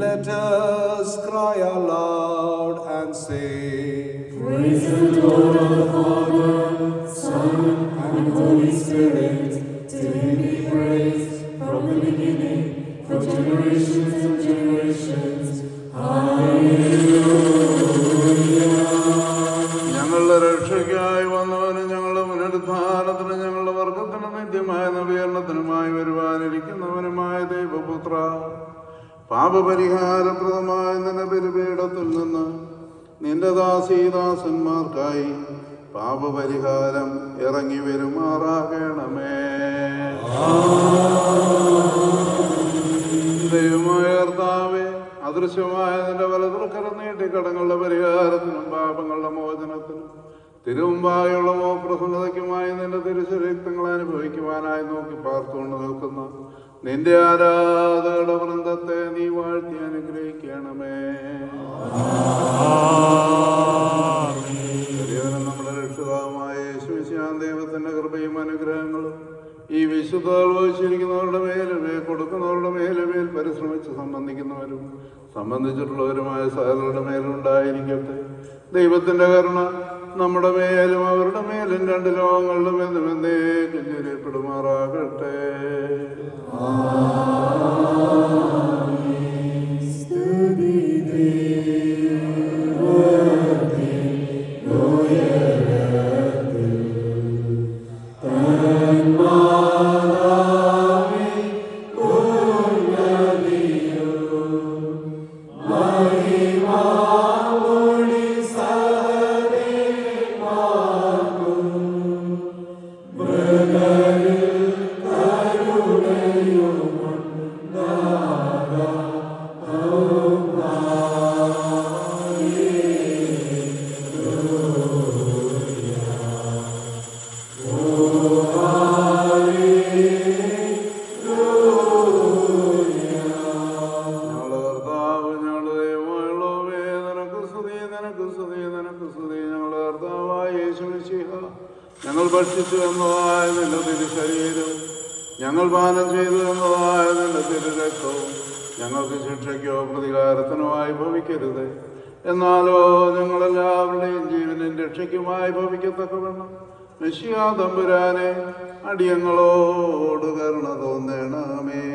Let us cry aloud and say, Praise the Lord, our Father, Son, and Holy Spirit, to him be praised from the beginning, for generations and generations. Hallelujah. ഞങ്ങളുടെ രക്ഷയ്ക്കായി വന്നവനും ഞങ്ങളുടെ പുനരുദ്ധാനത്തിനും ഞങ്ങളുടെ വർഗത്തിനും നിത്യമായ നവീകരണത്തിനുമായി വരുവാനിരിക്കുന്നവനുമായ ദൈവപുത്ര, പാപപരിഹാരപ്രദമായ നിന്റെ ബലിപീഠത്തിൽ നിന്ന് നിന്റെ ദാസീദാസന്മാർക്കായി പാപപരിഹാരം ഇറങ്ങി വരുമാറാകണമേ. ദൈവമായ കർത്താവേ, അദൃശ്യമായ നിന്റെ വലതുക്കരം നീട്ടി കടങ്ങളുടെ പരിഹാരത്തിനും പാപങ്ങളുടെ മോചനത്തിനും തിരുമുമ്പായുള്ള മോപ്രസന്നതയ്ക്കുമായി നിന്റെ തിരുശരീരങ്ങൾ അനുഭവിക്കുവാനായി നോക്കി പാർത്തുകൊണ്ട് നിൽക്കുന്ന നിന്റെ ആരാധകരുടെ വൃന്ദത്തെ നീ വാഴ്ത്തി അനുഗ്രഹിക്കണമേ. നമ്മുടെ രക്ഷിതാവുമായ യേശുമിശിഹായ ദൈവത്തിന്റെ കൃപയും അനുഗ്രഹങ്ങളും ഈ വിശുദ്ധ വഹിച്ചിരിക്കുന്നവരുടെ മേലുമേൽ കൊടുക്കുന്നവരുടെ മേലുമേൽ പരിശ്രമിച്ച് സംബന്ധിച്ചിട്ടുള്ളവരുമായ സകലരുടെ മേലുണ്ടായിരിക്കട്ടെ. ദൈവത്തിന്റെ കരുണ നമ്മുടെ മേലും അവരുടെ മേലും രണ്ട് ലോകങ്ങളിലും എന്നും എന്നേക്കും ചെറിയപ്പെടുമാറാകട്ടെ. ഞങ്ങൾ ഭക്ഷിച്ചു എന്നതായ നിന്റെ തിരുശരീരവും ഞങ്ങൾ പാനം ചെയ്തു എന്നതായ നിന്റെ തിരുരക്തവും ഞങ്ങൾക്ക് ശിക്ഷയ്ക്കോ പ്രതികാരത്തിനുമായി ഭവിക്കരുത്. എന്നാലോ ഞങ്ങളെല്ലാവരുടെയും ജീവനും രക്ഷയ്ക്കുമായി ഭവിക്കത്തക്കവണ്ണം മെശിഹാ തമ്പുരാനെ അടിയങ്ങളോട് കരുണ തോന്നണമേ.